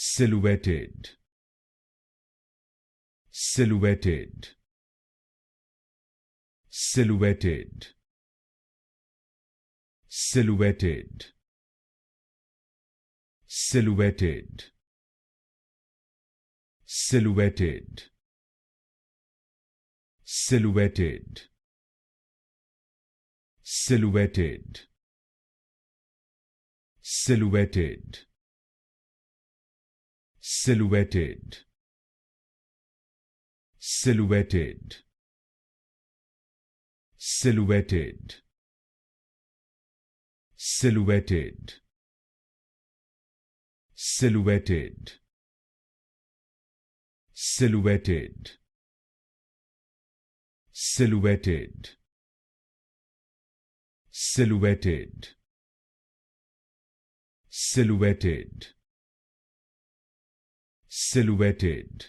silhouetted, silhouetted, silhouetted, silhouetted, silhouetted, silhouetted, silhouetted, silhouetted, silhouetted, silhouetted, silhouetted, silhouetted, silhouetted, silhouetted, silhouetted, silhouetted, silhouetted, silhouetted, silhouetted,